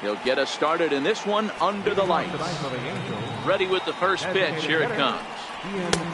He'll get us started in this one under the lights. Ready with the first pitch. Here it comes.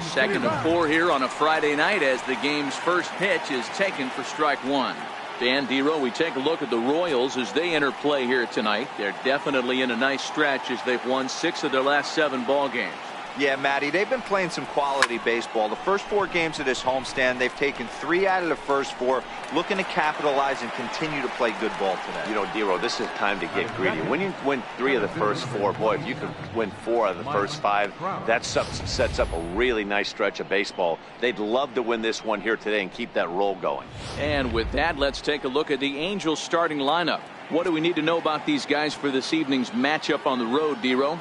Second and 4 here on a Friday night as the game's first pitch is taken for strike one. Dan Dero, we take a look at the Royals as they enter play here tonight. They're definitely in a nice stretch as they've won 6 of their last 7 ball games. Yeah, Matty, they've been playing some quality baseball. The first 4 games of this homestand, they've taken 3 out of the first 4, looking to capitalize and continue to play good ball today. You know, Dero, this is time to get greedy. When you win 3 of the first 4, boy, if you could win 4 out of the first 5, that sets up a really nice stretch of baseball. They'd love to win this one here today and keep that roll going. And with that, let's take a look at the Angels starting lineup. What do we need to know about these guys for this evening's matchup on the road, Dero?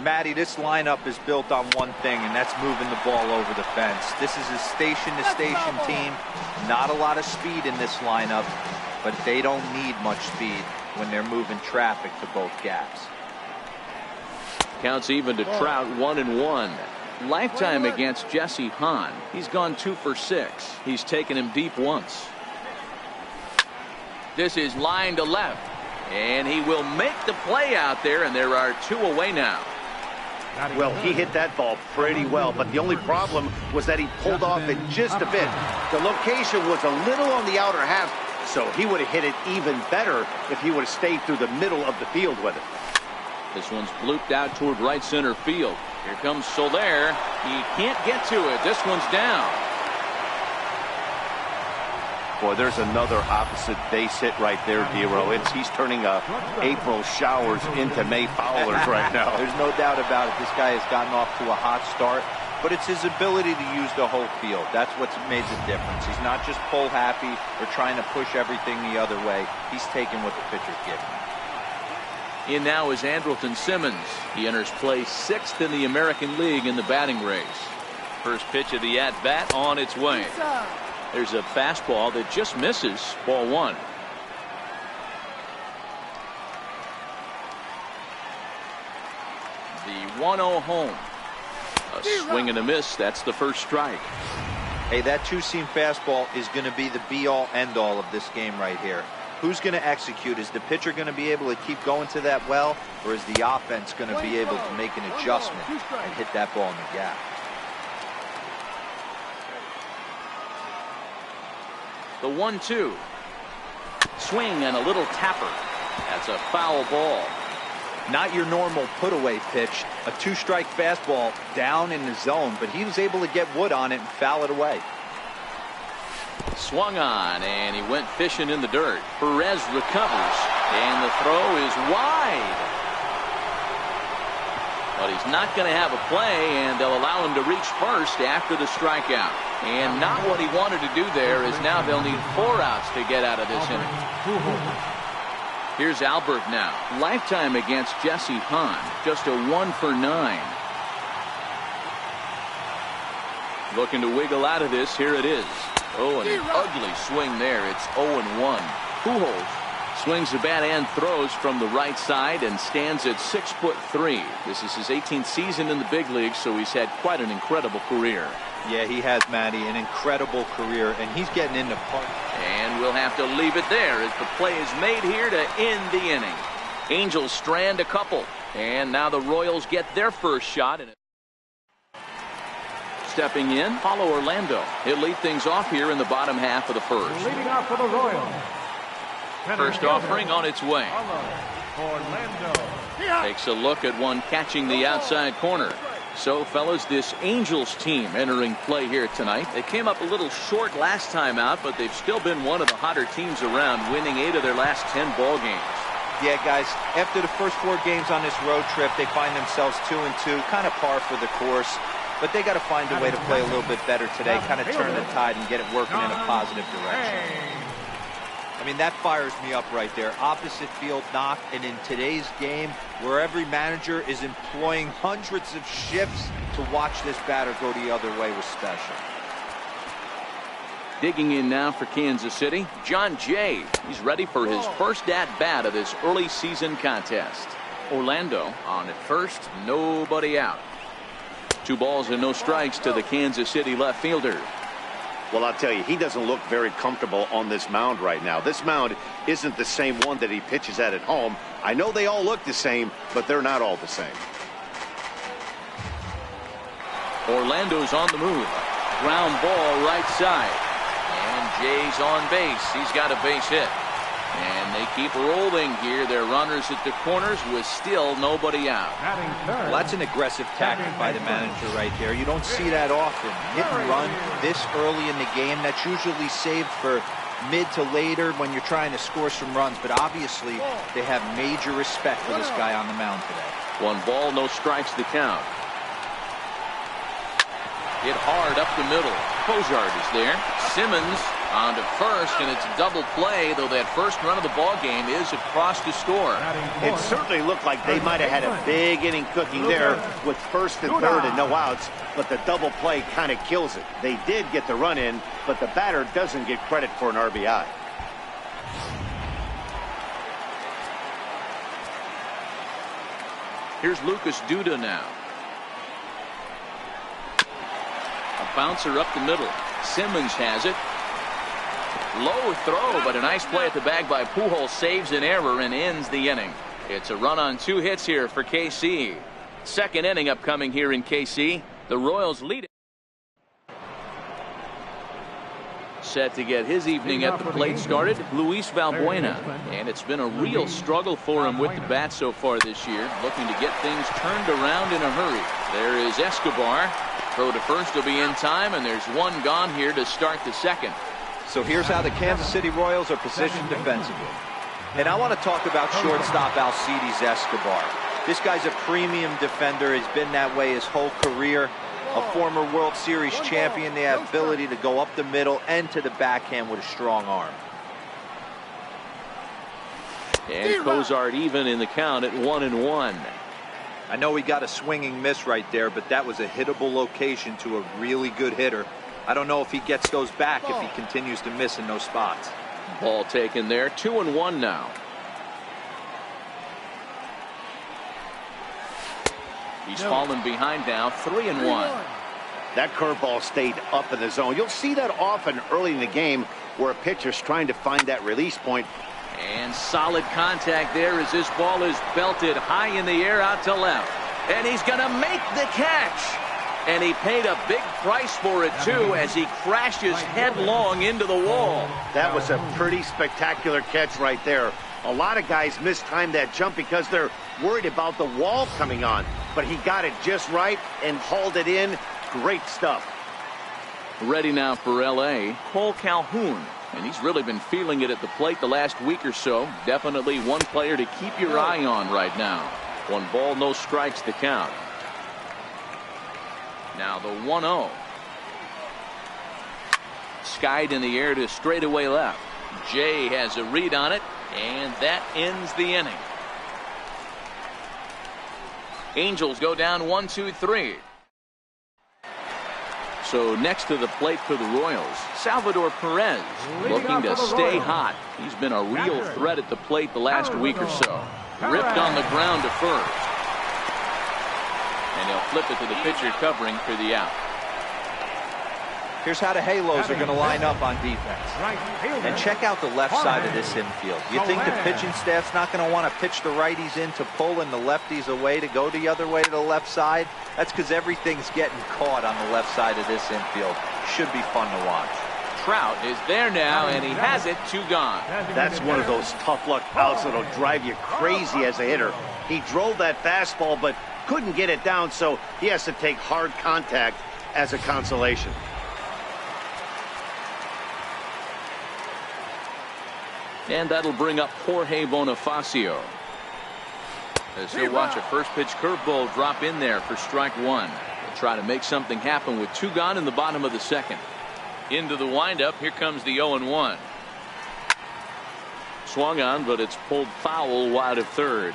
Matty, this lineup is built on one thing, and that's moving the ball over the fence. This is a station-to-station team. Not a lot of speed in this lineup, but they don't need much speed when they're moving traffic to both gaps. Counts even to Trout, 1-1. Lifetime against Jesse Hahn. He's gone 2 for 6. He's taken him deep once. This is line to left, and he will make the play out there, and there are 2 away now. Well, he hit that ball pretty well, but the only problem was that he pulled off it just a bit. The location was a little on the outer half, so he would have hit it even better if he would have stayed through the middle of the field with it. This one's blooped out toward right center field. Here comes Soler. He can't get to it. This one's down. Boy, there's another opposite base hit right there, Dero. He's turning April showers into May foulers right now. There's no doubt about it. This guy has gotten off to a hot start, but it's his ability to use the whole field. That's what's made the difference. He's not just pull happy or trying to push everything the other way. He's taking what the pitcher's giving him. In now is Andrelton Simmons. He enters play 6th in the American League in the batting race. First pitch of the at-bat on its way. There's a fastball that just misses. Ball 1. The 1-0 home. A swing and a miss. That's the first strike. Hey, that 2-seam fastball is going to be the be-all, end-all of this game right here. Who's going to execute? Is the pitcher going to be able to keep going to that well, or is the offense going to be able to make an adjustment and hit that ball in the gap? The 1-2. Swing and a little tapper. That's a foul ball. Not your normal put-away pitch. A 2-strike fastball down in the zone, but he was able to get wood on it and foul it away. Swung on, and he went fishing in the dirt. Perez recovers, and the throw is wide. But he's not going to have a play, and they'll allow him to reach first after the strikeout. And not what he wanted to do there, is now they'll need 4 outs to get out of this inning. Here's Albert now. Lifetime against Jesse Hahn. Just a 1 for 9. Looking to wiggle out of this. Here it is. Oh, an ugly swing there. It's 0-1. Pujols swings the bat and throws from the right side and stands at 6'3". This is his 18th season in the big leagues, so he's had quite an incredible career. Yeah, he has, Matty, an incredible career, and he's getting into park. And we'll have to leave it there as the play is made here to end the inning. Angels strand a couple, and now the Royals get their first shot in it. Stepping in, Paulo Orlando. He'll lead things off here in the bottom half of the first. Leading off for the Royals. First offering on its way. Takes a look at one catching the outside corner. So, fellas, this Angels team entering play here tonight. They came up a little short last time out, but they've still been one of the hotter teams around, winning 8 of their last 10 ball games. Yeah, guys, after the first 4 games on this road trip, they find themselves 2-2, kind of par for the course. But they got to find a way to play a little bit better today, kind of turn the tide and get it working in a positive direction. I mean, that fires me up right there. Opposite field knock, and in today's game, where every manager is employing hundreds of shifts to watch this batter go the other way was special. Digging in now for Kansas City, John Jay. He's ready for his first at-bat of this early season contest. Orlando on at first, nobody out. 2 balls and no strikes to the Kansas City left fielder. Well, I'll tell you, he doesn't look very comfortable on this mound right now. This mound isn't the same one that he pitches at home. I know they all look the same, but they're not all the same. Orlando's on the move. Ground ball right side. And Jay's on base. He's got a base hit. And they keep rolling here. They're runners at the corners with still nobody out. Well, that's an aggressive tactic by the manager right there. You don't see that often. Hit and run this early in the game. That's usually saved for mid to later when you're trying to score some runs. But obviously, they have major respect for this guy on the mound today. 1 ball, no strikes the count. Hit hard up the middle. Cozart is there. Simmons on to first, and it's a double play, though that first run of the ball game is across to score. It certainly looked like they might have had a big inning cooking there with first and third and no outs, but the double play kind of kills it. They did get the run in, but the batter doesn't get credit for an RBI. Here's Lucas Duda now. A bouncer up the middle. Simmons has it. Low throw, but a nice play at the bag by Pujols, saves an error and ends the inning. It's a run on 2 hits here for KC. Second inning upcoming here in KC. The Royals lead it. Set to get his evening at the plate started, Luis Valbuena. And it's been a real struggle for him with the bat so far this year, looking to get things turned around in a hurry. There is Escobar. Throw to first will be in time, and there's 1 gone here to start the second. So here's how the Kansas City Royals are positioned defensively. And I want to talk about shortstop Alcides Escobar. This guy's a premium defender. He's been that way his whole career. A former World Series champion. They have ability to go up the middle and to the backhand with a strong arm. And Cozart even in the count at 1-1. I know he got a swinging miss right there, but that was a hittable location to a really good hitter. I don't know if he gets those back if he continues to miss in those spots. Ball taken there. 2-1 now. He's fallen behind now. 3-1. That curveball stayed up in the zone. You'll see that often early in the game where a pitcher's trying to find that release point. And solid contact there as this ball is belted high in the air out to left. And he's going to make the catch. And he paid a big price for it, too, as he crashes headlong into the wall. That was a pretty spectacular catch right there. A lot of guys mistime that jump because they're worried about the wall coming on. But he got it just right and hauled it in. Great stuff. Ready now for L.A., Cole Calhoun. And he's really been feeling it at the plate the last week or so. Definitely one player to keep your eye on right now. 1 ball, no strikes to count. Now the 1-0. Skied in the air to straightaway left. Jay has a read on it, and that ends the inning. Angels go down 1-2-3. So next to the plate for the Royals, Salvador Perez looking to stay hot. He's been a real threat at the plate the last week or so. Ripped on the ground to first. And he'll flip it to the pitcher covering for the out. Here's how the Halos are going to line up on defense. And check out the left side of this infield. You think the pitching staff's not going to want to pitch the righties in to pull and the lefties away to go the other way to the left side? That's because everything's getting caught on the left side of this infield. Should be fun to watch. Trout is there now, and he has it. 2 gone. That's one of those tough luck outs that'll drive you crazy as a hitter. He drove that fastball, but couldn't get it down, so he has to take hard contact as a consolation. And that'll bring up Jorge Bonifacio. As he'll watch a first pitch curveball drop in there for strike 1. He'll try to make something happen with 2 gone in the bottom of the second. Into the windup. Here comes the 0-1. Swung on, but it's pulled foul wide of third.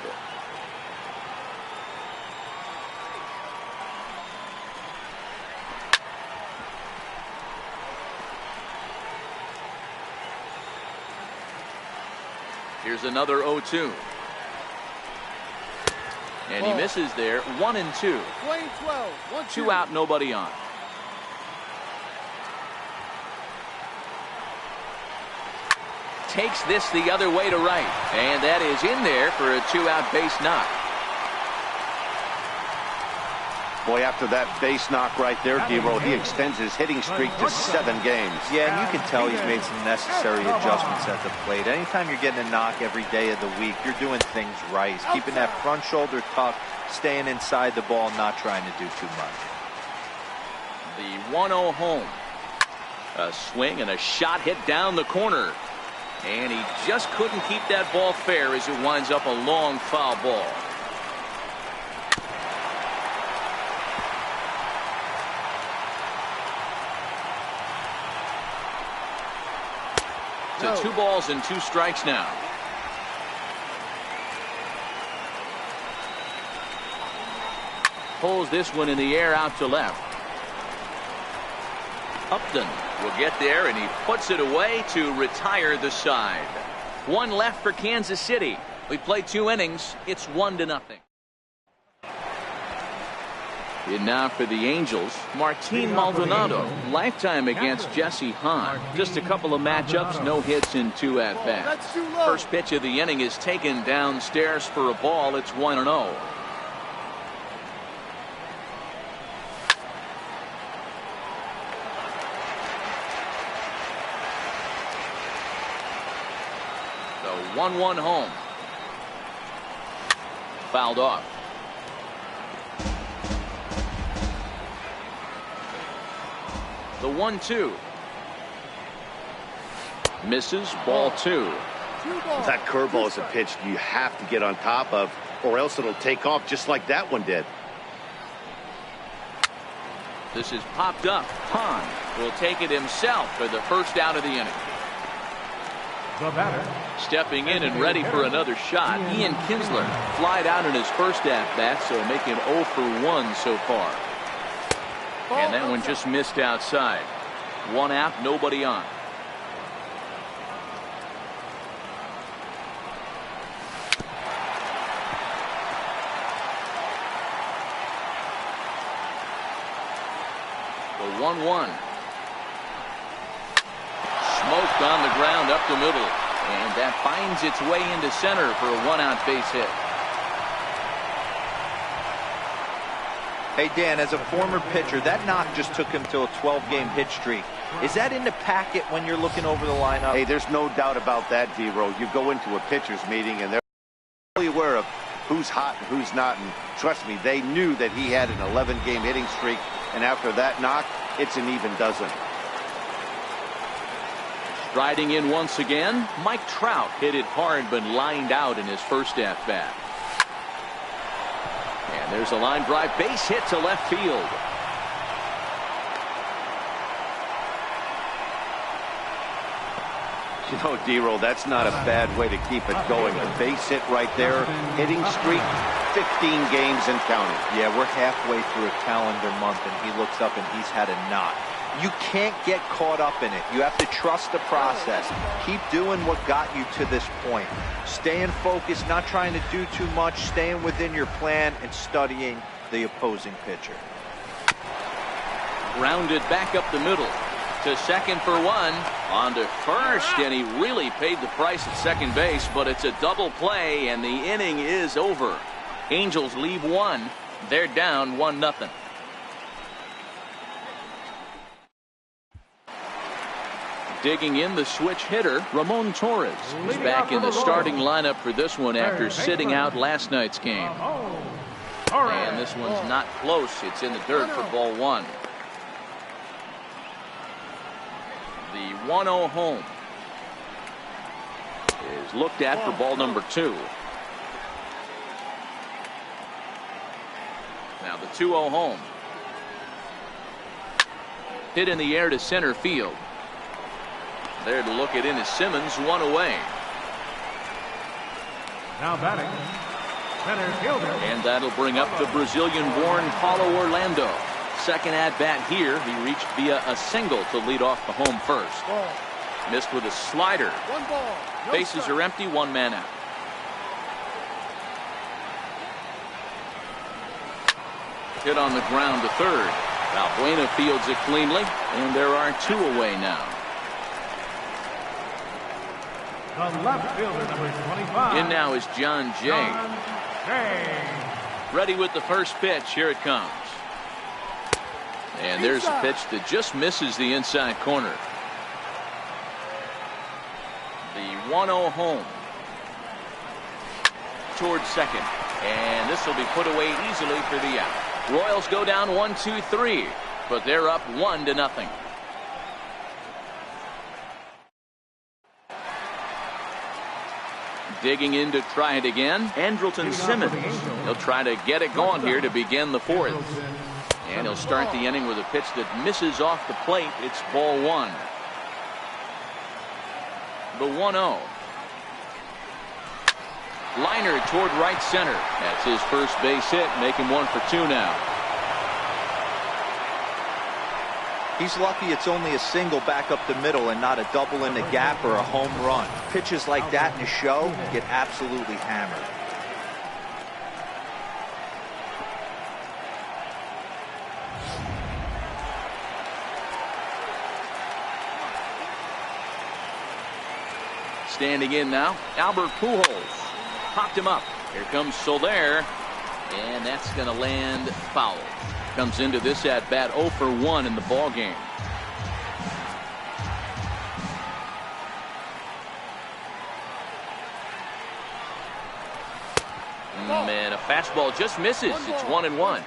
Here's another 0-2. And he misses there. 1-2. 12, 2 out, nobody on. takes this the other way to right. And that is in there for a 2-out base knock. Boy, after that base knock right there, D-Roll, he extends his hitting streak to 7 games. Yeah, and you can tell he's made some necessary adjustments at the plate. Anytime you're getting a knock every day of the week, you're doing things right. He's keeping that front shoulder tucked, staying inside the ball, not trying to do too much. The 1-0 home. A swing and a shot hit down the corner. And he just couldn't keep that ball fair as it winds up a long foul ball. To 2 balls and 2 strikes now. Pulls this one in the air out to left. Upton will get there, and he puts it away to retire the side. 1 left for Kansas City. We play 2 innings. It's 1-0. And now for the Angels, Martin Maldonado, lifetime against Jesse Hahn. Just a couple of matchups, no hits in 2 at-bats. First pitch of the inning is taken downstairs for a ball. It's 1-0. The 1-1 home. Fouled off. The 1-2. Misses, ball 2. That curveball is a pitch you have to get on top of, or else it'll take off just like that one did. This is popped up. Hahn will take it himself for the first out of the inning. The batter. Stepping in and ready for another shot, Ian Kinsler flied out in his first at-bat, so making 0 for 1 so far. And that one just missed outside. 1 out, nobody on. The 1-1. Smoked on the ground up the middle. And that finds its way into center for a 1-out base hit. Hey, Dan, as a former pitcher, that knock just took him to a 12-game hit streak. Is that in the packet when you're looking over the lineup? Hey, there's no doubt about that, D-Row. You go into a pitcher's meeting, and they're fully aware of who's hot and who's not. And trust me, they knew that he had an 11-game hitting streak. And after that knock, it's an even dozen. Striding in once again, Mike Trout hit it hard but lined out in his first at-bat. And there's a line drive base hit to left field. You know, D-Roll, that's not a bad way to keep it going. A base hit right there, hitting streak, 15 games and counting. Yeah, we're halfway through a calendar month, and he looks up and he's had a knock. You can't get caught up in it. You have to trust the process. Keep doing what got you to this point. Staying focused, not trying to do too much, staying within your plan, and studying the opposing pitcher. Grounded back up the middle. To second for 1. On to first, and he really paid the price at second base, but it's a double play, and the inning is over. Angels leave 1. They're down 1-0. Digging in, the switch hitter, Ramon Torres, is back in the starting lineup for this one after sitting out last night's game. And this one's not close. It's in the dirt for ball 1. The 1-0 home is looked at for ball number 2. Now the 2-0 home. Hit in the air to center field. There to look it in is Simmons, 1 away. Now batting, center fielder. And that'll bring up the Brazilian-born Paulo Orlando. Second at-bat here. He reached via a single to lead off the home first. Missed with a slider. 1 ball. No Bases strike. are empty, 1 man out. Hit on the ground to third. Valbuena fields it cleanly, and there are 2 away now. The left fielder, number 25. In now is John Jay. John Jay. Ready with the first pitch. Here it comes. And there's a pitch that just misses the inside corner. The 1-0 home. Towards second. And this will be put away easily for the out. Royals go down 1-2-3. But they're up 1-0. Digging in to try it again, Andrelton Simmons. He'll try to get it going here to begin the fourth. And he'll start the inning with a pitch that misses off the plate. It's ball one. The 1-0. Liner toward right center. That's his first base hit, making 1 for 2 now. He's lucky it's only a single back up the middle and not a double in the gap or a home run. Pitches like that in a show get absolutely hammered. Standing in now, Albert Pujols. Popped him up. Here comes Soler. And that's going to land foul. Comes into this at bat 0 for 1 in the ball game. And a fastball just misses. It's 1-1.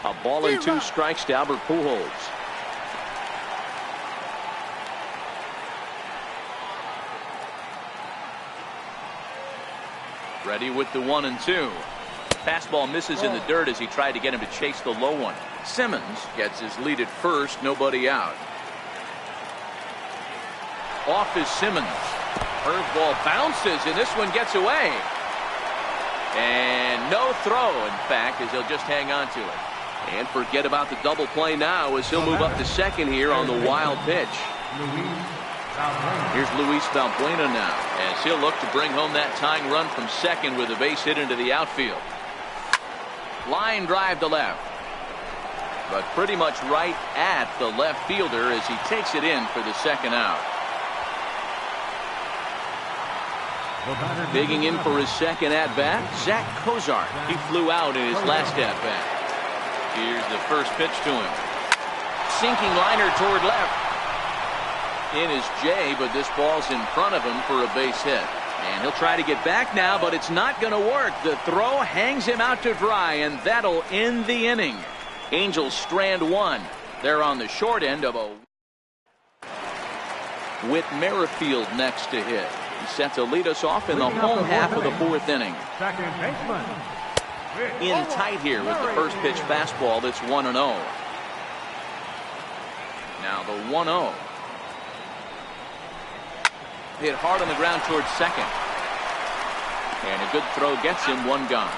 A ball and 2 strikes to Albert Pujols. Ready with the 1-2. Fastball misses in the dirt as he tried to get him to chase the low one. Simmons gets his lead at first, nobody out. Off is Simmons. Curveball bounces, and this one gets away. And no throw, in fact, as he'll just hang on to it. And forget about the double play now as he'll move up to second here on the wild pitch. Here's Luis Valbuena now as he'll look to bring home that tying run from second with a base hit into the outfield. Line drive to left. But pretty much right at the left fielder as he takes it in for the second out. Digging in for his second at-bat, Zach Cozart. He flew out in his last at-bat. Here's the first pitch to him. Sinking liner toward left. In is Jay, but this ball's in front of him for a base hit. And he'll try to get back now, but it's not going to work. The throw hangs him out to dry, and that'll end the inning. Angels strand one. They're on the short end of a... With Merrifield next to hit. He's set to lead us off in the home half of the fourth inning. Second baseman. In tight here with the first pitch fastball. That's 1-0. Now the 1-0. Hit hard on the ground towards second. And a good throw gets him, one gone.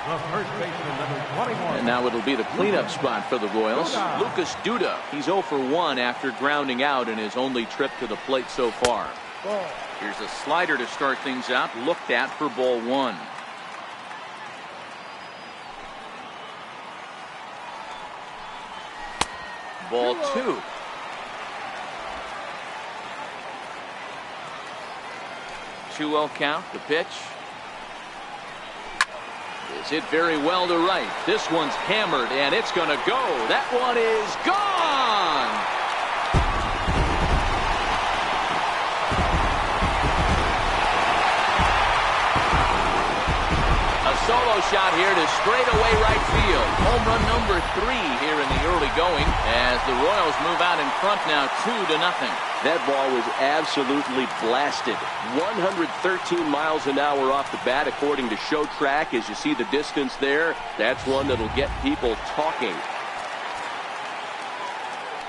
The first baseman, number 21. And now it'll be the cleanup spot for the Royals. Lucas Duda. He's 0 for 1 after grounding out in his only trip to the plate so far. Here's a slider to start things out. Looked at for ball one. Ball two. 2-0 count. The pitch. Is hit very well to right. This one's hammered, and it's going to go. That one is gone. A solo shot here to straightaway right field. Home run number 3 here in the early going as the Royals move out in front now 2-0. That ball was absolutely blasted. 113 miles an hour off the bat, according to Show Track. As you see the distance there, that's one that'll get people talking.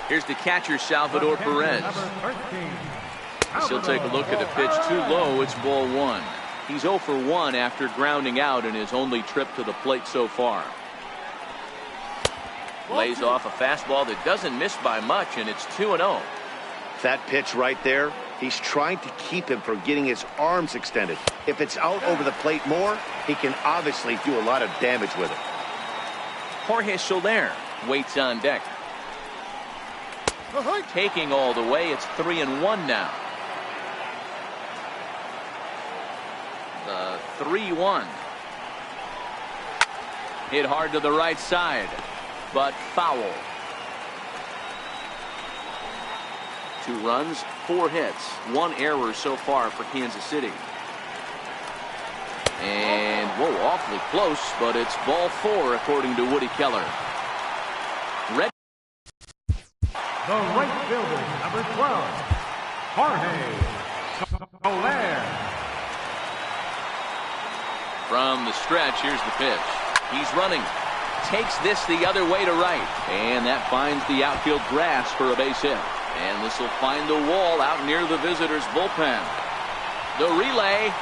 Here's the catcher, Salvador Perez. He'll take a look at the pitch too low. It's ball one. He's 0 for 1 after grounding out in his only trip to the plate so far. Lays off a fastball that doesn't miss by much, and it's 2-0. That pitch right there, he's trying to keep him from getting his arms extended. If it's out over the plate more, he can obviously do a lot of damage with it. Jorge Soler waits on deck. Taking all the way, it's 3-1 now. The 3-1. Hit hard to the right side, but foul. 2 runs, 4 hits, 1 error so far for Kansas City. And, whoa, awfully close, but it's ball 4 according to Woody Keller. Red. The right fielder, number 12, Jorge Soler. From the stretch, here's the pitch. He's running. Takes this the other way to right. And that finds the outfield grass for a base hit. And this will find the wall out near the visitors' bullpen. The relay.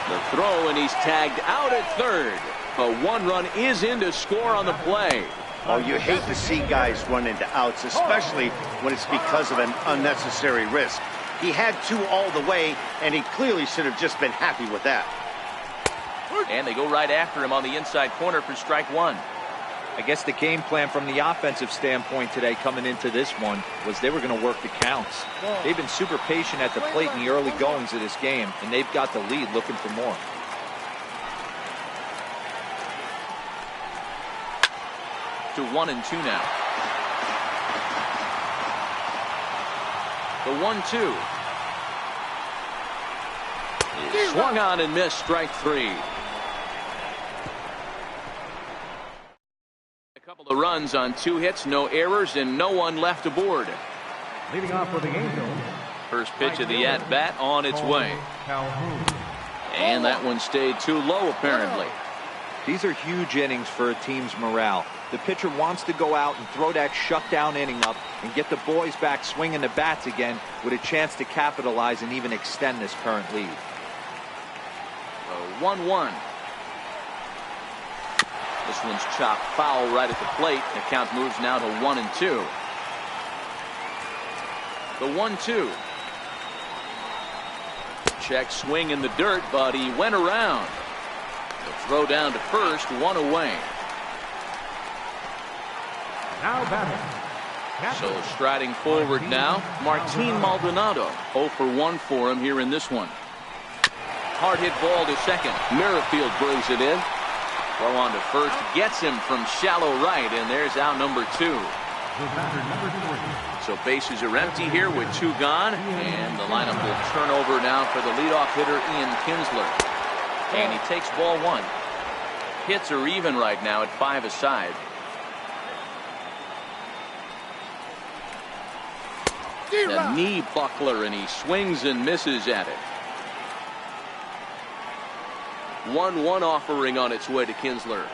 The throw, and he's tagged out at third. A 1-run is in to score on the play. Oh, you hate to see guys run into outs, especially when it's because of an unnecessary risk. He had 2 all the way, and he clearly should have just been happy with that. And they go right after him on the inside corner for strike 1. I guess the game plan from the offensive standpoint today coming into this one was they were going to work the counts. They've been super patient at the plate in the early goings of this game, and they've got the lead looking for more. To 1-2 now. The 1-2. Swung on and missed, strike 3. A couple of runs on 2 hits, no errors, and no one left aboard. Leading off for the Angels. First pitch of the at-bat on its way. And that one stayed too low, apparently. These are huge innings for a team's morale. The pitcher wants to go out and throw that shutdown inning up and get the boys back swinging the bats again with a chance to capitalize and even extend this current lead. 1-1. This one's chopped foul right at the plate. The count moves now to 1-2. The 1-2. Check swing in the dirt, but he went around. The throw down to first, 1 away. Now batting. So striding forward now, Martin Maldonado. 0 for 1 for him here in this one. Hard hit ball to second. Merrifield brings it in. Throw on to first, gets him from shallow right, and there's out number 2. So bases are empty here with 2 gone, and the lineup will turn over now for the leadoff hitter Ian Kinsler. And he takes ball 1. Hits are even right now at 5 aside. The knee buckler, and he swings and misses at it. 1-1 offering on its way to Kinsler.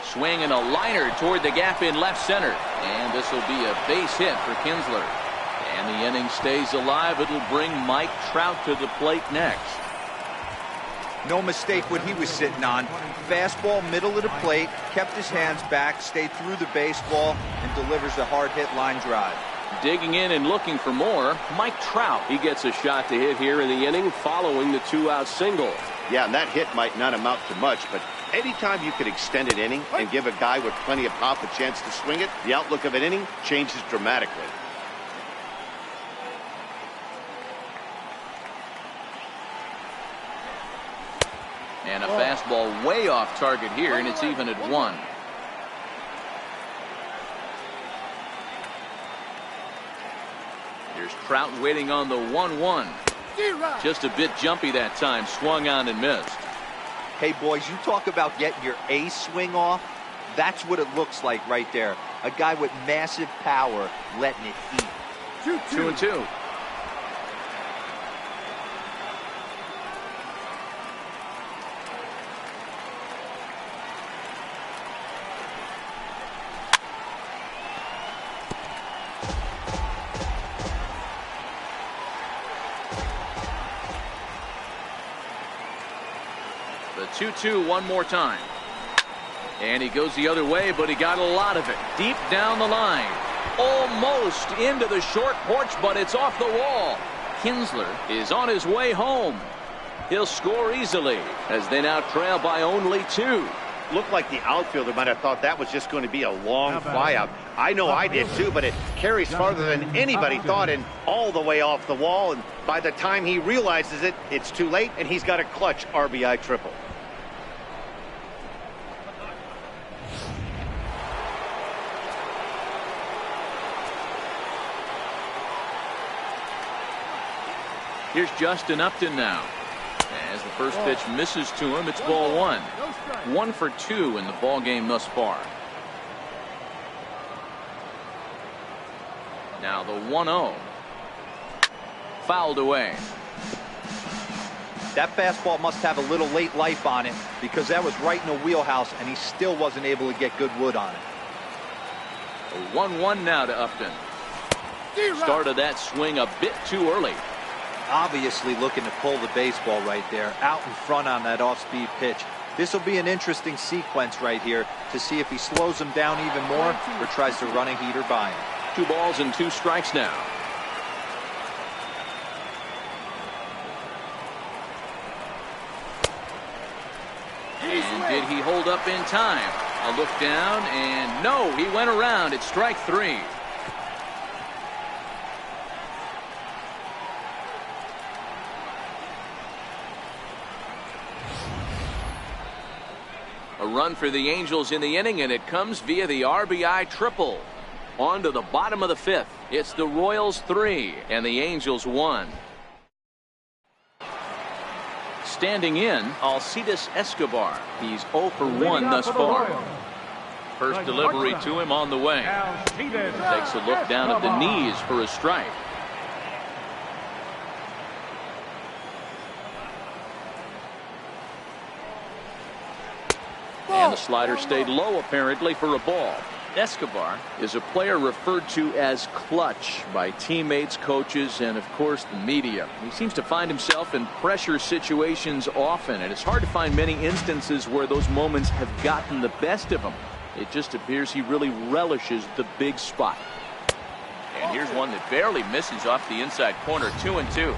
Swing and a liner toward the gap in left center. And this will be a base hit for Kinsler. And the inning stays alive. It'll bring Mike Trout to the plate next. No mistake what he was sitting on. Fastball middle of the plate, kept his hands back, stayed through the baseball, and delivers a hard hit line drive. Digging in and looking for more, Mike Trout. He gets a shot to hit here in the inning following the 2-out single. Yeah, and that hit might not amount to much, but anytime you could extend an inning and give a guy with plenty of pop a chance to swing it, the outlook of an inning changes dramatically. And a fastball way off target here, and it's even at 1. Here's Trout waiting on the 1-1. Just a bit jumpy that time. Swung on and missed. Hey, boys, you talk about getting your ace swing off. That's what it looks like right there. A guy with massive power letting it eat. 2-2. The 2-2 one more time. And he goes the other way, but he got a lot of it. Deep down the line. Almost into the short porch, but it's off the wall. Kinsler is on his way home. He'll score easily as they now trail by only 2. looked like the outfielder might have thought that was just going to be a long flyout. I know I did too, but it carries farther than anybody thought and all the way off the wall. And by the time he realizes it, it's too late, and he's got a clutch RBI triple. Here's Justin Upton now. As the first pitch misses to him, it's ball one. 1 for 2 in the ball game thus far. Now the 1-0. Fouled away. That fastball must have a little late life on it because that was right in the wheelhouse and he still wasn't able to get good wood on it. A 1-1 now to Upton. Started that swing a bit too early. Obviously looking to pull the baseball right there out in front on that off-speed pitch. This will be an interesting sequence right here to see if he slows him down even more or tries to run a heater by him. 2 balls and 2 strikes now. And did he hold up in time? A look down, and no, he went around. It's strike 3. A run for the Angels in the inning, and it comes via the RBI triple. On to the bottom of the 5th. It's the Royals 3 and the Angels 1. Standing in, Alcides Escobar. He's 0 for 1 thus far. First delivery to him on the way. Takes a look down at the knees for a strike. And the slider stayed low apparently for a ball. Escobar is a player referred to as clutch by teammates, coaches, and of course the media. He seems to find himself in pressure situations often, and it's hard to find many instances where those moments have gotten the best of him. It just appears he really relishes the big spot. And here's one that barely misses off the inside corner. 2-2.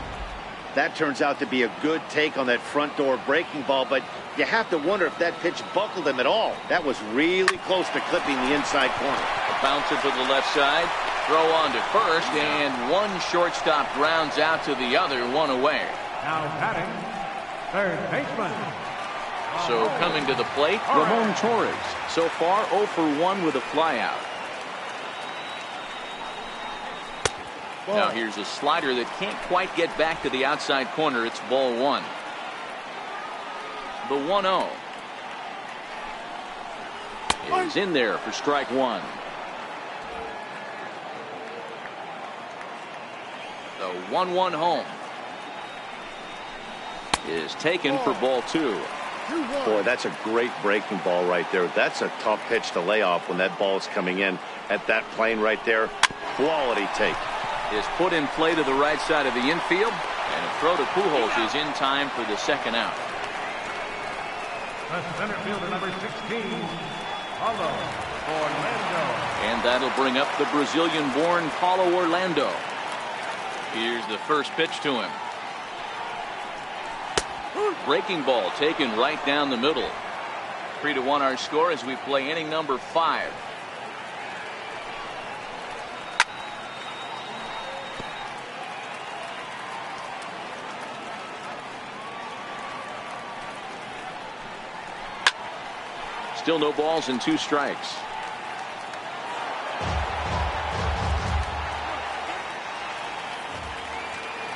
That turns out to be a good take on that front door breaking ball, but you have to wonder if that pitch buckled him at all. That was really close to clipping the inside corner. A bouncer to the left side, throw on to first, and one shortstop grounds out to the other, 1 away. Now batting, third baseman. So coming to the plate, Ramon Torres. So far 0 for 1 with a flyout. Now here's a slider that can't quite get back to the outside corner. It's ball 1. The 1-0 is in there for strike 1. The 1-1 home is taken for ball 2. Boy, that's a great breaking ball right there. That's a tough pitch to lay off when that ball is coming in at that plane right there. Quality take. Is put in play to the right side of the infield, and a throw to Pujols is in time for the second out. The center fielder, number 16, Paulo Orlando. And that'll bring up the Brazilian-born Paulo Orlando. Here's the first pitch to him. Breaking ball taken right down the middle. 3-1 our score as we play inning number 5. Still no balls and 2 strikes.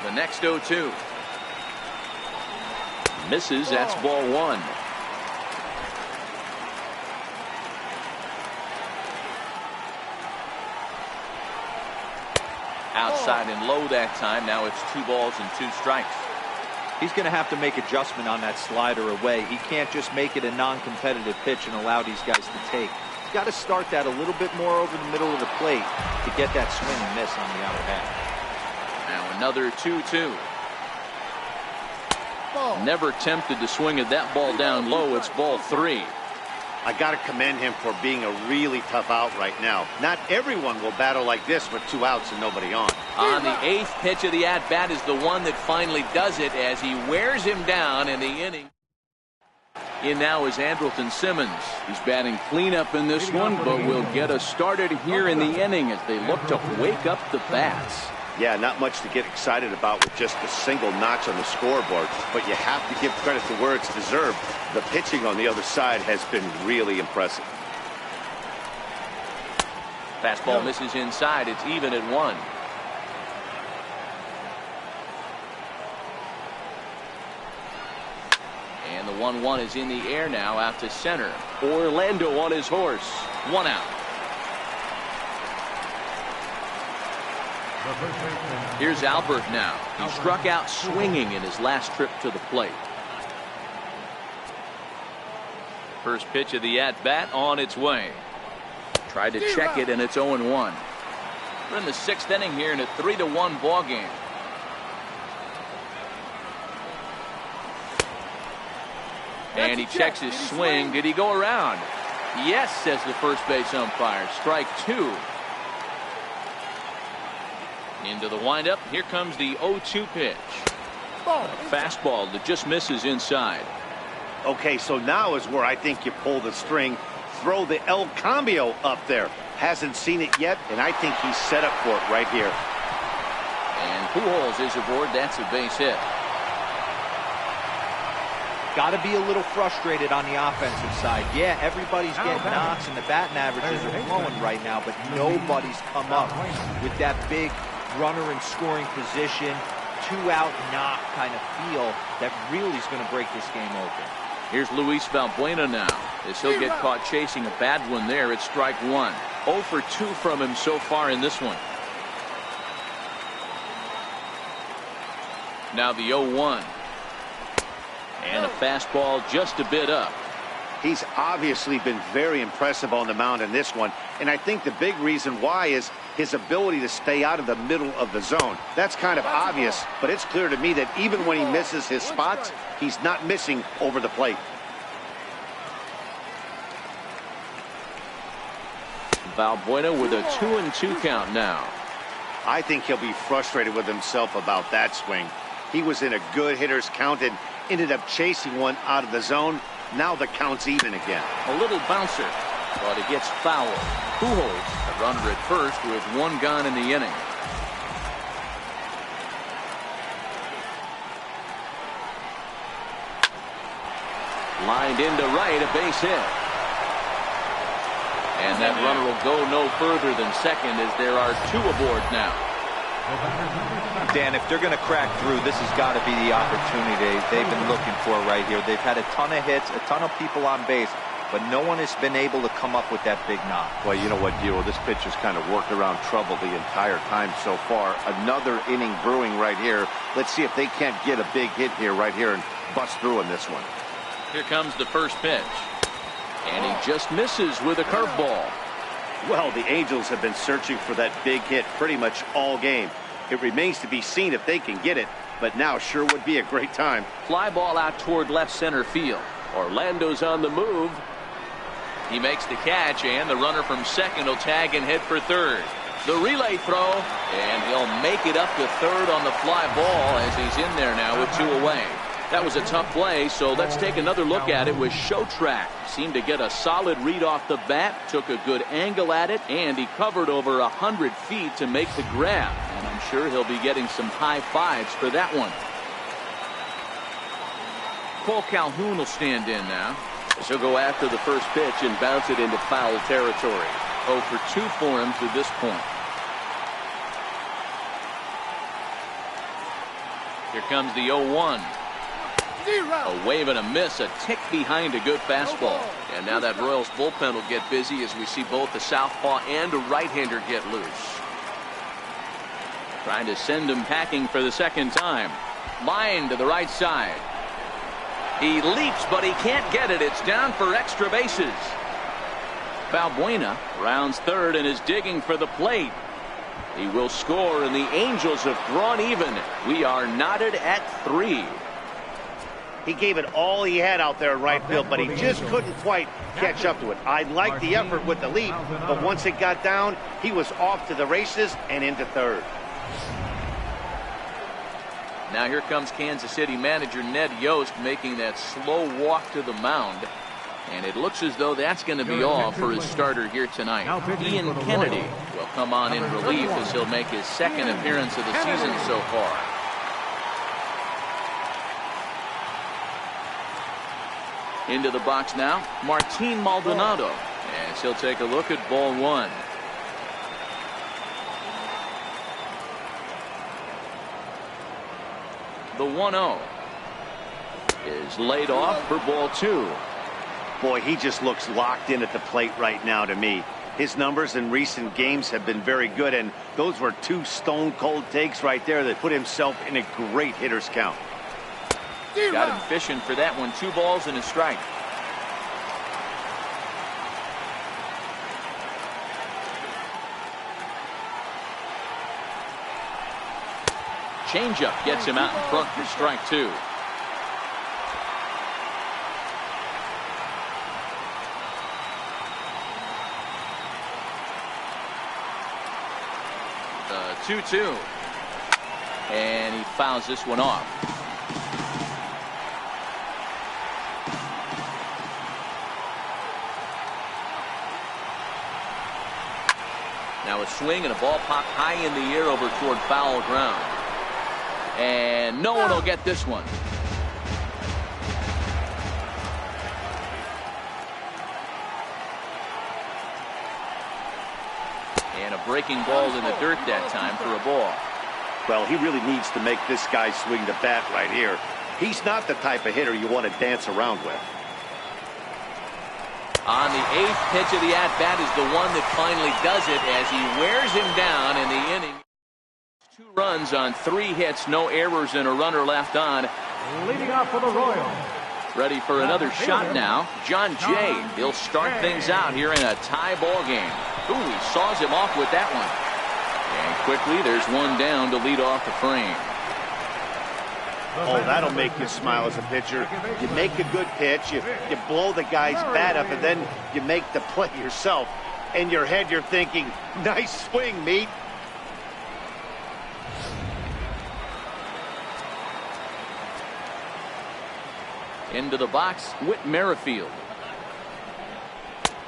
The next 0-2. Misses. That's ball 1. Outside and low that time. Now it's 2 balls and 2 strikes. He's going to have to make adjustment on that slider away. He can't just make it a non-competitive pitch and allow these guys to take. He's got to start that a little bit more over the middle of the plate to get that swing and miss on the outer half. Now another 2-2. Never tempted to swing at that ball down low. It's ball 3. I got to commend him for being a really tough out right now. Not everyone will battle like this with 2 outs and nobody on. On the 8th pitch of the at-bat is the one that finally does it as he wears him down in the inning. In now is Andrelton Simmons. He's batting cleanup in this one, but will get us started here in the inning as they look to wake up the bats. Yeah, not much to get excited about with just a single notch on the scoreboard, but you have to give credit to where it's deserved. The pitching on the other side has been really impressive. Fastball misses inside. It's even at 1. And the 1-1 is in the air now out to center. Orlando on his horse. 1 out. Here's Albert now. He struck out swinging in his last trip to the plate. First pitch of the at-bat on its way. Tried to check it, and it's 0-1. We're in the 6th inning here in a 3-1 ball game. And he checks his swing. Did he go around? Yes, says the first base umpire. Strike 2. Into the windup. Here comes the 0-2 pitch. Fastball that just misses inside. Okay, so now is where I think you pull the string. Throw the El Cambio up there. Hasn't seen it yet, and I think he's set up for it right here. And Pujols is aboard. That's a base hit. Got to be a little frustrated on the offensive side. Yeah, everybody's getting knocks and the batting averages are flowing right now, but nobody's come up with that big runner in scoring position, 2-out knock kind of feel that really is going to break this game open. Here's Luis Valbuena now, as he'll get caught chasing a bad one there. It's strike 1. 0 for 2 from him so far in this one. Now the 0-1. And a fastball just a bit up. He's obviously been very impressive on the mound in this one, and I think the big reason why is his ability to stay out of the middle of the zone. That's kind of obvious, but it's clear to me that even when he misses his spots, he's not missing over the plate. Valbuena with a 2-2 count now. I think he'll be frustrated with himself about that swing. He was in a good hitter's count and ended up chasing one out of the zone. Now the count's even again. A little bouncer, but it gets foul. Pujols, a runner at first with 1 gone in the inning. Lined into right, a base hit. And that runner will go no further than second as there are 2 aboard now. Dan, if they're going to crack through, this has got to be the opportunity they've been looking for right here. They've had a ton of hits, a ton of people on base, but no one has been able to come up with that big knock. Well, you know what, Gio? This pitch has kind of worked around trouble the entire time so far. Another inning brewing right here. Let's see if they can't get a big hit here right here and bust through in this one. Here comes the first pitch. And he just misses with a curveball. Well, the Angels have been searching for that big hit pretty much all game. It remains to be seen if they can get it, but now sure would be a great time. Fly ball out toward left center field. Orlando's on the move. He makes the catch, and the runner from second will tag and head for third. The relay throw, and he'll make it up to third on the fly ball as he's in there now with 2 away. That was a tough play, so let's take another look at it with Showtrack. Seemed to get a solid read off the bat, took a good angle at it, and he covered over 100 feet to make the grab. And I'm sure he'll be getting some high fives for that one. Cole Calhoun will stand in now. She'll go after the first pitch and bounce it into foul territory. 0 for 2 for him to this point. Here comes the 0-1. A wave and a miss, a tick behind a good fastball. And now that Royals bullpen will get busy as we see both the southpaw and a right-hander get loose. Trying to send him packing for the second time. Line to the right side. He leaps, but he can't get it. It's down for extra bases. Valbuena rounds third and is digging for the plate. He will score, and the Angels have drawn even. We are knotted at 3. He gave it all he had out there in right field, but he just couldn't quite catch up to it. I liked the effort with the leap, but once it got down, he was off to the races and into third. Now here comes Kansas City manager Ned Yost making that slow walk to the mound. And it looks as though that's going to be all for his starter here tonight. Ian Kennedy will come on in relief as he'll make his second appearance of the season so far. Into the box now, Martin Maldonado, as he'll take a look at ball one. The 1-0 is laid off for ball two. Boy, he just looks locked in at the plate right now to me. His numbers in recent games have been very good, and those were two stone-cold takes right there that put himself in a great hitter's count. Got him fishing for that one. 2 balls and a strike. Changeup gets him out in front for strike 2. The 2-2. And he fouls this one off. Now a swing and a ball popped high in the air over toward foul ground. And no one will get this one. And a breaking ball in the dirt that time for a ball. Well, he really needs to make this guy swing the bat right here. He's not the type of hitter you want to dance around with. On the 8th pitch of the at-bat is the one that finally does it as he wears him down in the inning. 2 runs on 3 hits, no errors, and a runner left on. Leading off for the Royals. Ready for another shot now. John Jay. He'll start things out here in a tie ball game. Ooh, he saws him off with that one. And quickly, there's one down to lead off the frame. Oh, that'll make you smile as a pitcher. You make a good pitch, you blow the guy's bat up, and then you make the play yourself. In your head, you're thinking, nice swing, meat. Into the box, Whit Merrifield.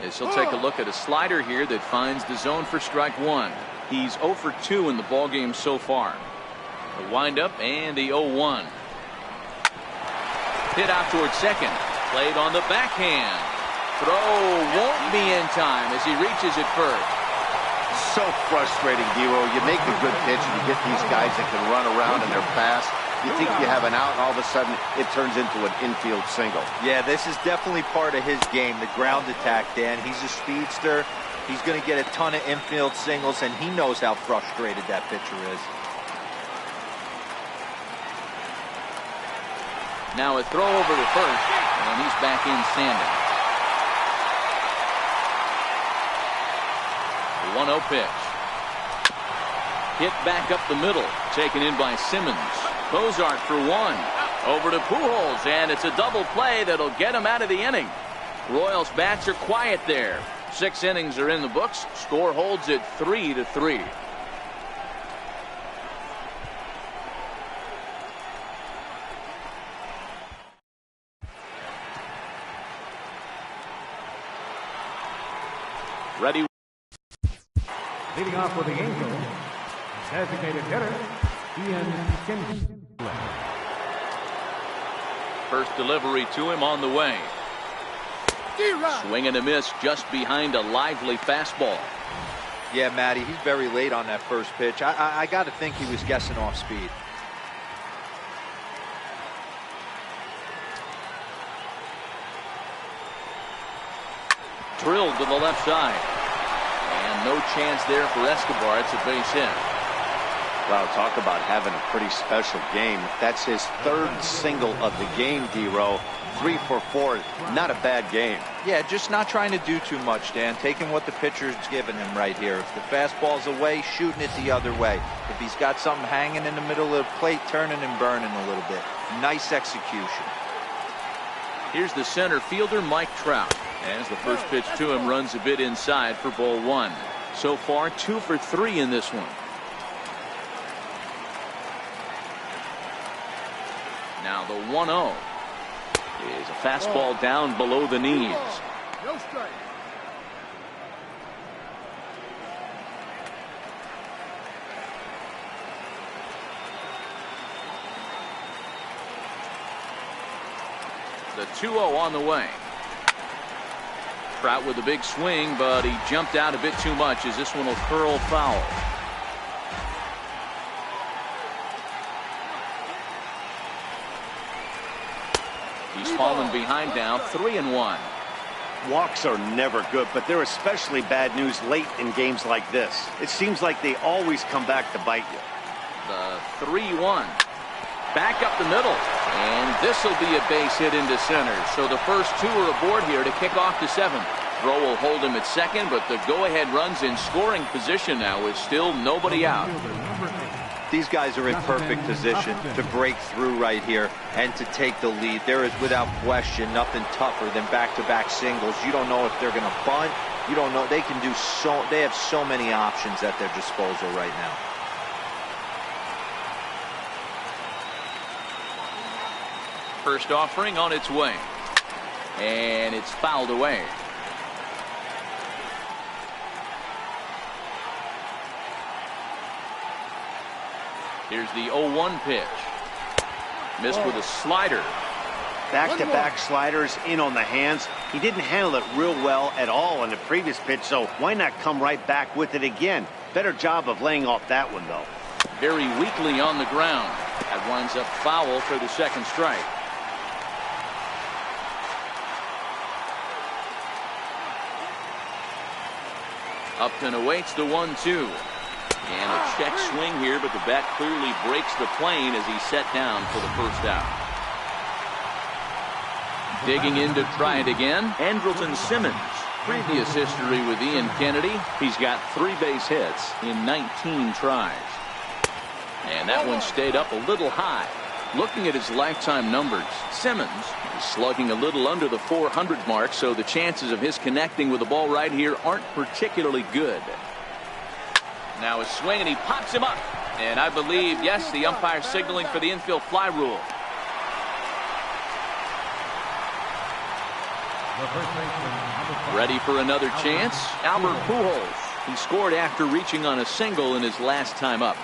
As he'll take a look at a slider here that finds the zone for strike 1. He's 0 for 2 in the ballgame so far. The windup and the 0-1. Hit out towards second. Played on the backhand. Throw won't be in time as he reaches it first. So frustrating, Dero. You make a good pitch and you get these guys that can run around and they're fast. You think you have an out, and all of a sudden it turns into an infield single. Yeah, this is definitely part of his game, the ground attack, Dan. He's a speedster. He's going to get a ton of infield singles, and he knows how frustrated that pitcher is. Now a throw over to first, and he's back in standing. The 1-0 pitch. Hit back up the middle, taken in by Simmons. Bozart for 1. Over to Pujols, and it's a double play that'll get him out of the inning. Royals bats are quiet there. 6 innings are in the books. Score holds at 3-3. Ready. Leading off for the Angels, designated hitter, Ian Kennedy. First delivery to him on the way. Swing and a miss just behind a lively fastball. Yeah, Matty, he's very late on that first pitch. I got to think he was guessing off speed. Drilled to the left side. And no chance there for Escobar. It's a base hit. Wow, talk about having a pretty special game. That's his 3rd single of the game, D-Row. 3 for 4. Not a bad game. Yeah, just not trying to do too much, Dan. Taking what the pitcher's giving him right here. If the fastball's away, shooting it the other way. If he's got something hanging in the middle of the plate, turning and burning a little bit. Nice execution. Here's the center fielder, Mike Trout. As the first pitch to him runs a bit inside for ball 1. So far, 2 for 3 in this one. Now the 1-0 is a fastball down below the knees. No strike. The 2-0 on the way. Trout with a big swing, but he jumped out a bit too much as this one will curl foul. He's fallen behind now, 3-1. Walks are never good, but they're especially bad news late in games like this. It seems like they always come back to bite you. The 3-1. Back up the middle. And this will be a base hit into center. So the first two are aboard here to kick off the seventh. Throw will hold him at second, but the go-ahead runs in scoring position now with still nobody out. These guys are in perfect position to break through right here and to take the lead. There is without question nothing tougher than back-to-back singles. You don't know if they're going to bunt. You don't know. They can do so. They have so many options at their disposal right now. First offering on its way. And it's fouled away. Here's the 0-1 pitch. Missed with a slider. Back-to-back sliders in on the hands. He didn't handle it real well at all on the previous pitch, so why not come right back with it again? Better job of laying off that one, though. Very weakly on the ground. That winds up foul for the second strike. Upton awaits the 1-2. And a check swing here, but the bat clearly breaks the plane as he's set down for the first out. Digging in to try it again, Andrelton Simmons. Previous history with Ian Kennedy. He's got 3 base hits in 19 tries. And that one stayed up a little high. Looking at his lifetime numbers, Simmons is slugging a little under the 400 mark, so the chances of his connecting with the ball right here aren't particularly good. Now a swing, and he pops him up. And I believe, yes, the umpire signaling for the infield fly rule. Ready for another chance? Albert Pujols. He scored after reaching on a single in his last time up.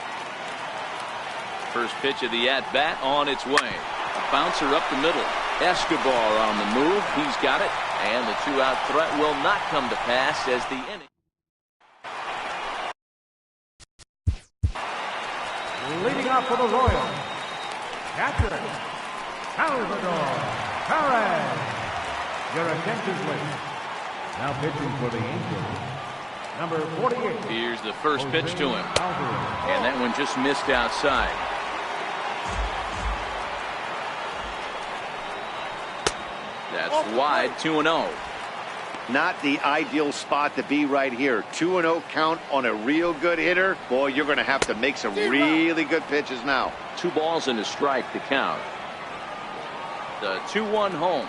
First pitch of the at-bat on its way. A bouncer up the middle. Escobar on the move. He's got it. And the 2-out threat will not come to pass as the inning. Leading off for the Royals, catcher, Salvador Perez. Your attention, please. Now pitching for the Angels, number 48. Here's the first pitch to him. And that one just missed outside. That's wide, 2-0. Not the ideal spot to be right here. 2-0 count on a real good hitter. Boy, you're going to have to make some really good pitches now. 2 balls and a strike to count. The 2-1 home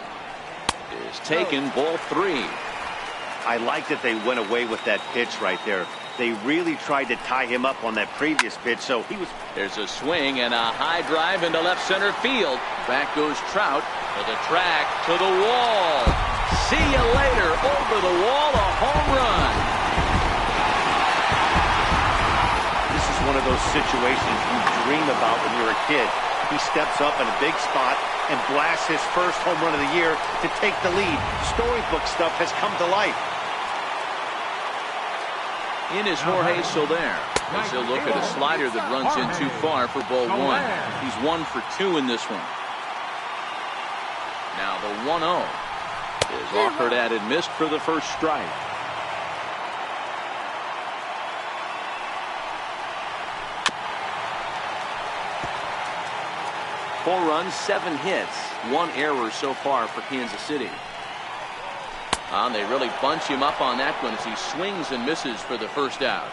is taken, ball 3. I like that they went away with that pitch right there. They really tried to tie him up on that previous pitch, so he was... There's a swing and a high drive into left center field. Back goes Trout to the track, to the wall. See you later. Over the wall, a home run. This is one of those situations you dream about when you're a kid. He steps up in a big spot and blasts his first home run of the year to take the lead. Storybook stuff has come to life. In is Jorge Soler. As he'll look at a slider that runs in too far for ball 1. He's 1 for 2 in this one. Now the 1-0 is offered at and missed for the first strike. Four runs, 7 hits, 1 error so far for Kansas City. And they really bunch him up on that one as he swings and misses for the first out.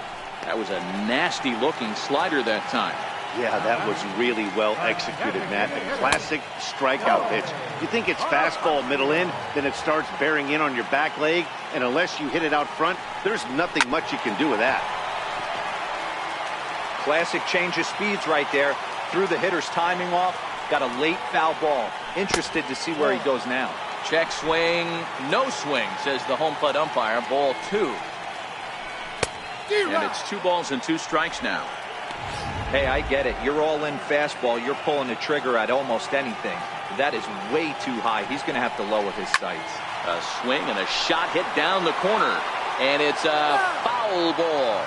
That was a nasty looking slider that time. Yeah, that was really well executed, Matt. A classic strikeout pitch. You think it's fastball middle in, then it starts bearing in on your back leg, and unless you hit it out front, there's nothing much you can do with that. Classic change of speeds right there. Threw the hitter's timing off. Got a late foul ball. Interested to see where he goes now. Check swing, no swing, says the home plate umpire. Ball 2. And it's 2 balls and 2 strikes now. Hey, I get it. You're all in fastball. You're pulling the trigger at almost anything. That is way too high. He's going to have to lower his sights. A swing and a shot hit down the corner. And it's a foul ball.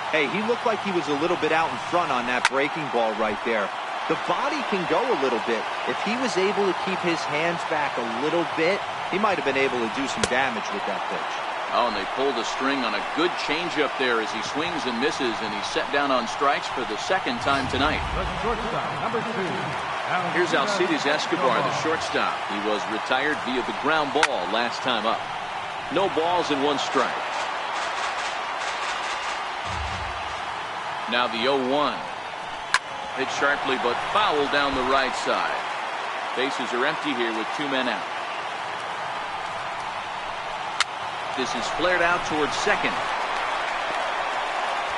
Hey, he looked like he was a little bit out in front on that breaking ball right there. The body can go a little bit. If he was able to keep his hands back a little bit, he might have been able to do some damage with that pitch. Oh, and they pulled a string on a good changeup there as he swings and misses, and he's set down on strikes for the 2nd time tonight. Number 2. Here's Alcides Escobar, the shortstop. He was retired via the ground ball last time up. No balls and 1 strike. Now the 0-1. Hit sharply but foul down the right side. Bases are empty here with 2 men out. This is flared out towards second.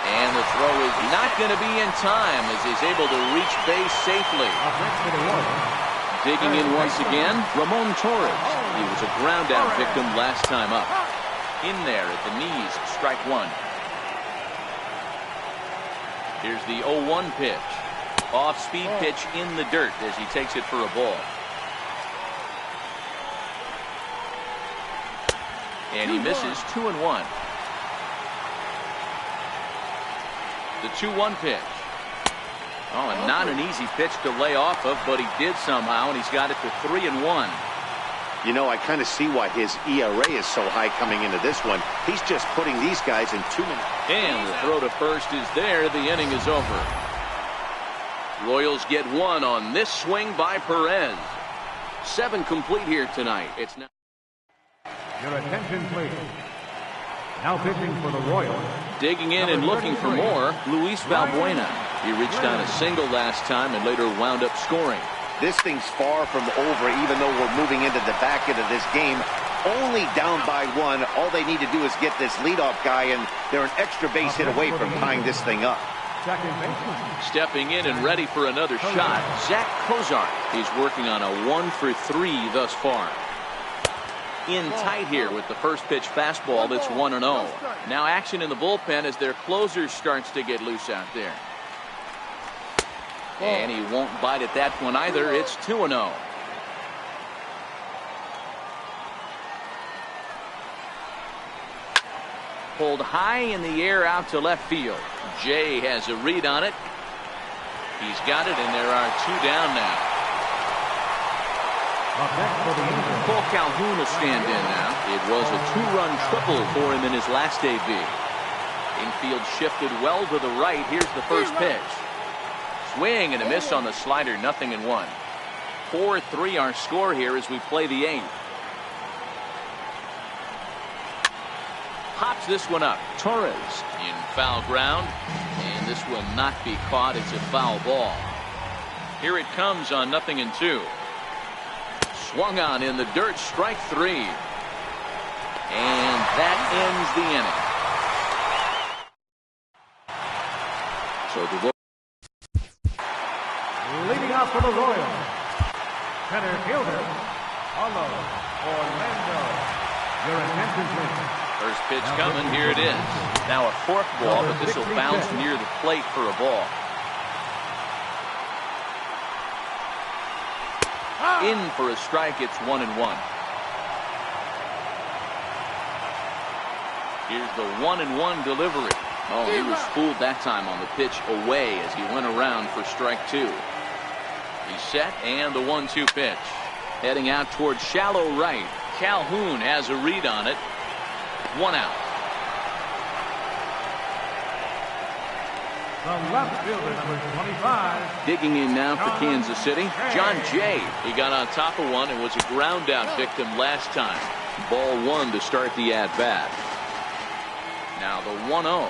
And the throw is not going to be in time as he's able to reach base safely. Digging in once again, Ramon Torres. He was a ground out victim last time up. In there at the knees, strike 1. Here's the 0-1 pitch. Off-speed pitch in the dirt as he takes it for a ball. And he misses 2-1. The 2-1 pitch. Oh, and not an easy pitch to lay off of, but he did somehow, and he's got it to 3-1. You know, I kind of see why his ERA is so high coming into this one. He's just putting these guys in 2 minutes. And the throw to first is there. The inning is over. Royals get 1 on this swing by Perez. 7 complete here tonight. It's now. Your attention, please. Now pitching for the Royals. Digging in and looking for more, Luis Valbuena. He reached on a single last time and later wound up scoring. This thing's far from over, even though we're moving into the back end of this game. Only down by 1. All they need to do is get this leadoff guy, and they're an extra base hit away from tying this thing up. Stepping in and ready for another shot, Zach Kozar. He's working on a 1 for 3 thus far. In tight here with the first pitch fastball that's 1-0. Now action in the bullpen as their closer starts to get loose out there. And he won't bite at that one either. It's 2-0. Pulled high in the air out to left field. Jay has a read on it. He's got it, and there are 2 down now. Cole Calhoun will stand in now. It was a 2-run triple for him in his last AB. Infield shifted well to the right. Here's the first pitch. Swing and a miss on the slider. 0-1. 4-3 our score here as we play the 8th. Pops this one up. Torres in foul ground. And this will not be caught. It's a foul ball. Here it comes on 0-2. Swung on in the dirt, strike 3. And that ends the inning. So the leading off for the Royals, center fielder, Orlando. Your attention, please. First pitch coming. Here it is. Now a fork ball, but this will bounce near the plate for a ball. In for a strike. It's 1-1. Here's the 1-1 delivery. Oh, he was fooled that time on the pitch away as he went around for strike 2. He's set, and the 1-2 pitch. Heading out towards shallow right. Calhoun has a read on it. 1 out. The left fielder, number 25. Digging in now for Kansas City, John Jay. He got on top of one and was a ground out victim last time. Ball 1 to start the at-bat. Now the 1-0.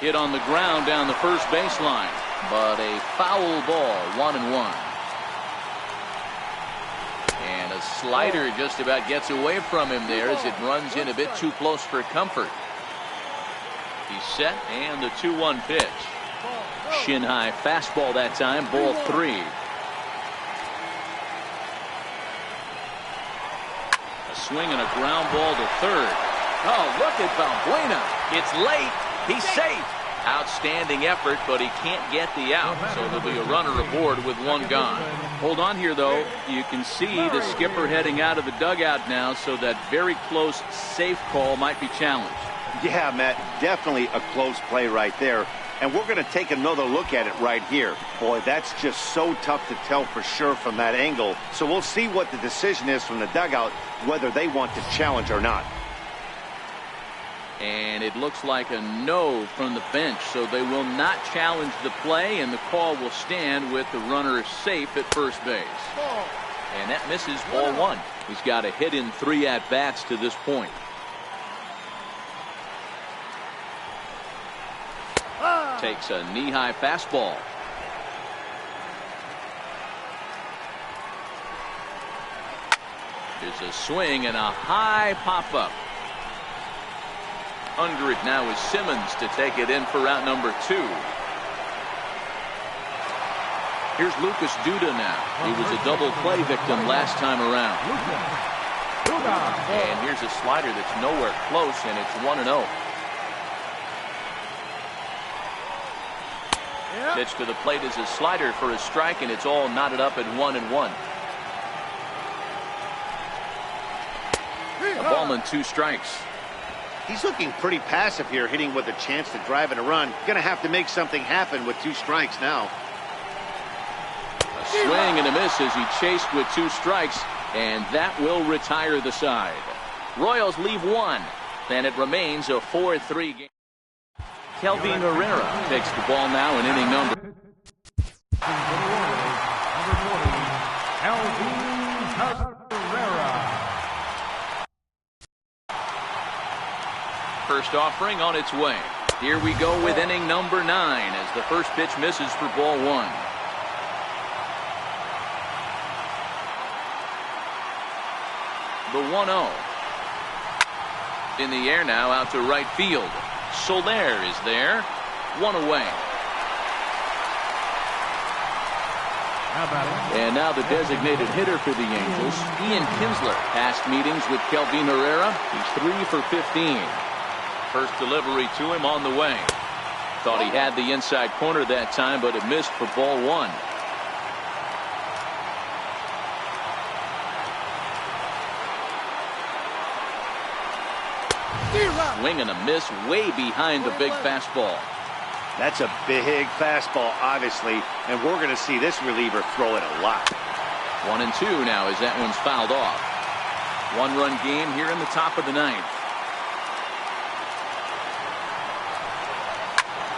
Hit on the ground down the first baseline, but a foul ball. 1-1. And a slider just about gets away from him there as it runs in a bit too close for comfort. He's set, and the 2-1 pitch. Shin high fastball that time, ball 3. swing and a ground ball to third. Oh, look at Valbuena. It's late. He's safe. Outstanding effort, but he can't get the out, so there'll be a runner aboard with one gone. Hold on here, though. You can see the skipper heading out of the dugout now, so that very close safe call might be challenged. Yeah, Matt, definitely a close play right there. And we're going to take another look at it right here. Boy, that's just so tough to tell for sure from that angle. So we'll see what the decision is from the dugout, whether they want to challenge or not. And it looks like a no from the bench, so they will not challenge the play, and the call will stand with the runner safe at first base. And that misses ball one. He's got a hit in 3 at-bats to this point. Takes a knee-high fastball. There's a swing and a high pop-up. Under it now is Simmons to take it in for out number 2. Here's Lucas Duda now. He was a double play victim last time around. And here's a slider that's nowhere close, and it's 1-0. Pitch to the plate is a slider for a strike, and it's all knotted up at 1-1. A ball and 2 strikes. He's looking pretty passive here, hitting with a chance to drive and a run. Going to have to make something happen with 2 strikes now. A swing and a miss as he chased with 2 strikes, and that will retire the side. Royals leave 1, and it remains a 4-3 game. Kelvin Herrera takes the ball now in inning number. First offering on its way. Here we go with inning number 9 as the first pitch misses for ball 1. The 1-0. In the air now out to right field. Soler is there. 1 away. And now the designated hitter for the Angels, Ian Kinsler. Past meetings with Kelvin Herrera. He's 3 for 15. First delivery to him on the way. Thought he had the inside corner that time, but it missed for ball 1. Swing and a miss way behind the big fastball. That's a big fastball, obviously, and we're going to see this reliever throw it a lot. 1-2 now as that one's fouled off. 1-run game here in the top of the 9th.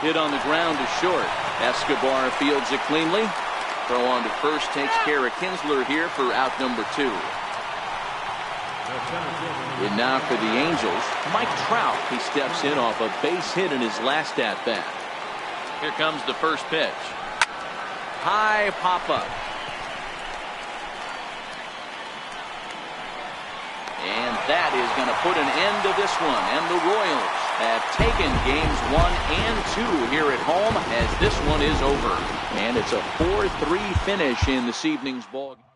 Hit on the ground to short. Escobar fields it cleanly. Throw on to first takes care of Kinsler here for out number 2. And now for the Angels, Mike Trout. He steps in off a base hit in his last at-bat. Here comes the first pitch. High pop-up. And that is going to put an end to this one. And the Royals have taken games 1 and 2 here at home as this one is over. And it's a 4-3 finish in this evening's ball game.